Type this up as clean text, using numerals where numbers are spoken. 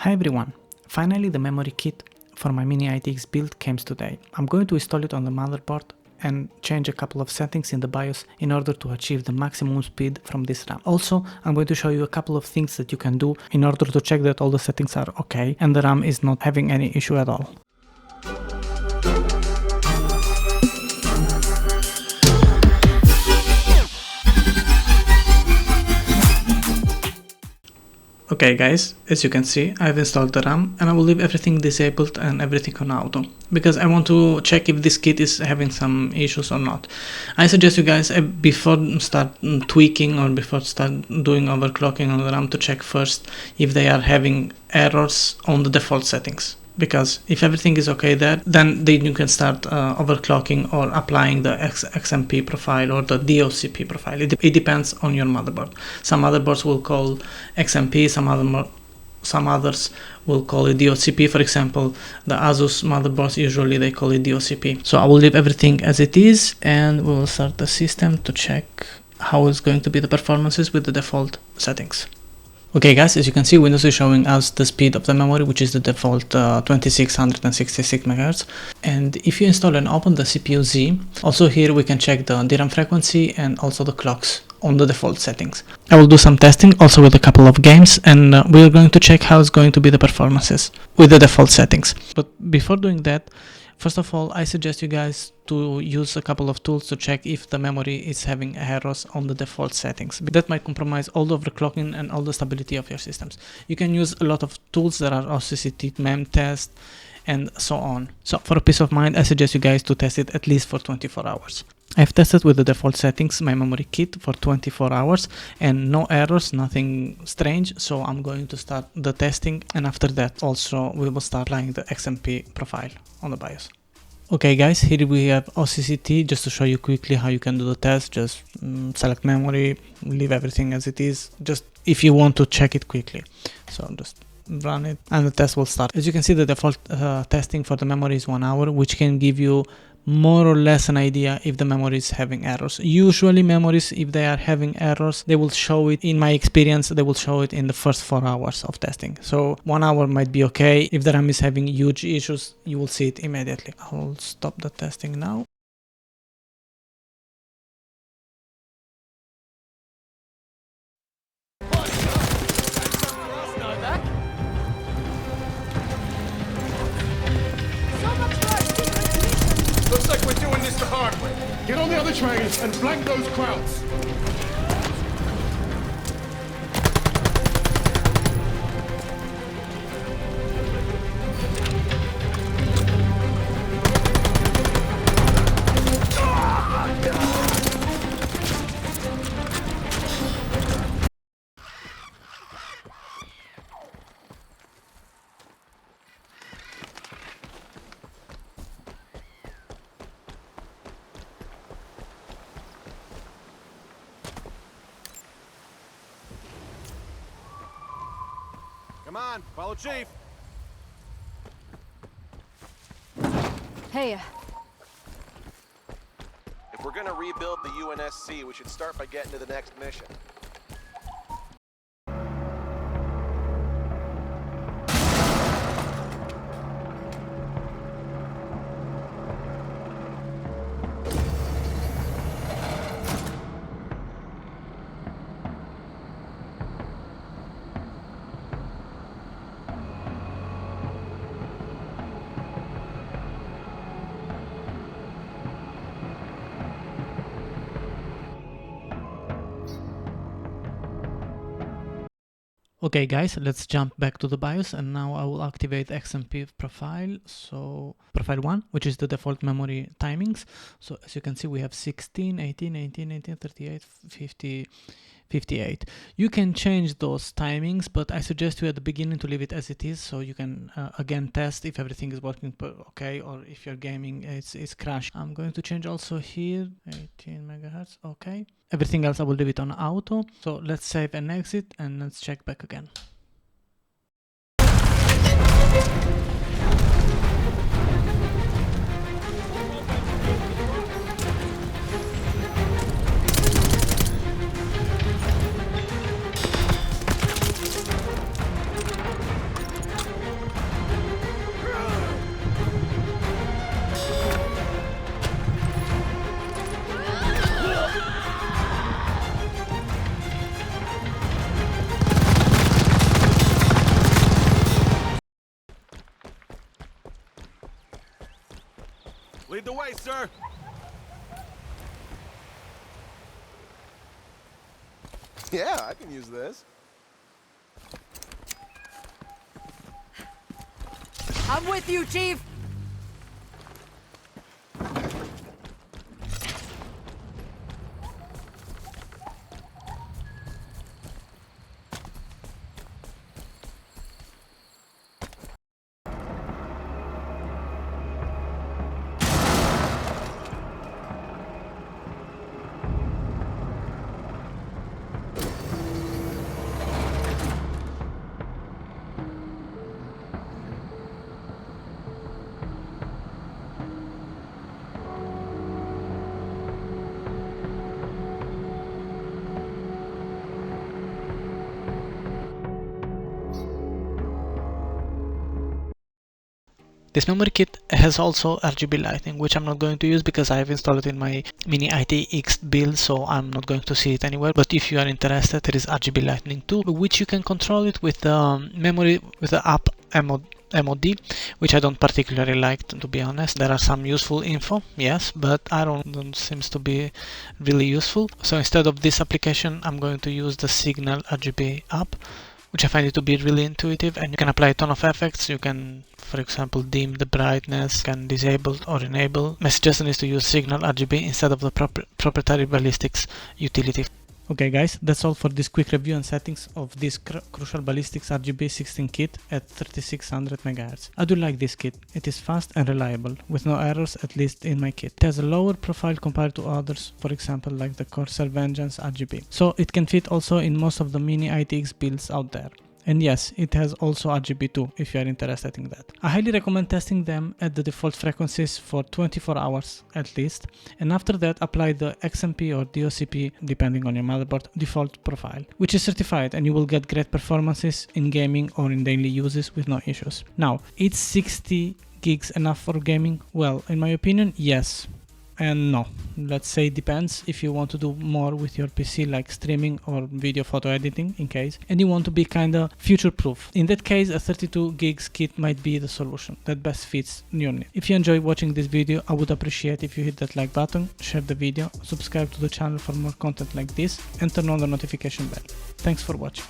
Hi everyone! Finally the memory kit for my mini ITX build came today. I'm going to install it on the motherboard and change a couple of settings in the BIOS in order to achieve the maximum speed from this RAM. Also, I'm going to show you a couple of things that you can do in order to check that all the settings are okay and the RAM is not having any issue at all. Okay guys, as you can see, I've installed the RAM and I will leave everything disabled and everything on auto because I want to check if this kit is having some issues or not. I suggest you guys before start tweaking or before start doing overclocking on the RAM to check first if they are having errors on the default settings. Because if everything is okay there, then you can start overclocking or applying the XMP profile or the DOCP profile. It depends on your motherboard. Some motherboards will call XMP, some others will call it DOCP. For example, the Asus motherboards, usually they call it DOCP. So I will leave everything as it is and we will start the system to check how it's going to be the performances with the default settings. Okay guys, as you can see, Windows is showing us the speed of the memory, which is the default 2666 MHz. And if you install and open the CPU-Z, also here we can check the DRAM frequency and also the clocks on the default settings. I will do some testing also with a couple of games and we're going to check how it's going to be the performances with the default settings. But before doing that, first of all, I suggest you guys to use a couple of tools to check if the memory is having errors on the default settings. That might compromise all the overclocking and all the stability of your systems. You can use a lot of tools that are OCCT, MEM test, and so on. So for a peace of mind, I suggest you guys to test it at least for 24 hours. I've tested with the default settings my memory kit for 24 hours and no errors, nothing strange. So I'm going to start the testing and after that also we will start applying the XMP profile on the BIOS. Okay guys, here we have OCCT. Just to show you quickly how you can do the test, just select memory, leave everything as it is, just if you want to check it quickly. So just run it and the test will start. As you can see, the default testing for the memory is 1 hour, which can give you more or less an idea if the memory is having errors. Usually memories, if they are having errors, they will show it, in my experience, they will show it in the first 4 hours of testing. So 1 hour might be okay. If the RAM is having huge issues, you will see it immediately. I'll stop the testing now. Looks like we're doing this the hard way. Get on the other trains and flank those crowds. Come on, follow Chief. Hey. If we're gonna rebuild the UNSC, we should start by getting to the next mission. Okay guys, let's jump back to the BIOS and now I will activate XMP profile. So profile 1, which is the default memory timings. So as you can see, we have 16, 18, 18, 18, 38, 50, 58. You can change those timings, but I suggest you at the beginning to leave it as it is, so you can again test if everything is working okay, or if your gaming is crashed. I'm going to change also here 18 megahertz. Okay, everything else I will leave it on auto. So let's save and exit and let's check back again. Lead the way, sir. Yeah, I can use this. I'm with you, Chief! This memory kit has also RGB lighting, which I'm not going to use because I have installed it in my Mini ITX build, so I'm not going to see it anywhere. But if you are interested, there is RGB lighting too, which you can control it with the memory, with the app MOD, which I don't particularly like, to be honest. There are some useful info, yes, but I don't seems to be really useful. So instead of this application, I'm going to use the Signal RGB app, which I find it to be really intuitive, and you can apply a ton of effects. You can, for example, dim the brightness, can disable or enable. My suggestion is to use Signal RGB instead of the proprietary ballistics utility. Okay guys, that's all for this quick review and settings of this Crucial Ballistix RGB 16 kit at 3600 MHz. I do like this kit. It is fast and reliable, with no errors, at least in my kit. It has a lower profile compared to others, for example like the Corsair Vengeance RGB. So it can fit also in most of the Mini ITX builds out there. And yes, it has also RGB too, if you are interested in that. I highly recommend testing them at the default frequencies for 24 hours at least, and after that apply the XMP or DOCP, depending on your motherboard, default profile, which is certified, and you will get great performances in gaming or in daily uses with no issues. Now, is 60 gigs enough for gaming? Well, in my opinion, yes. And no, let's say depends. If you want to do more with your PC, like streaming or video photo editing in case, and you want to be kinda future proof, in that case a 32 gigs kit might be the solution that best fits your need. If you enjoy watching this video, I would appreciate if you hit that like button, share the video, subscribe to the channel for more content like this, and turn on the notification bell. Thanks for watching.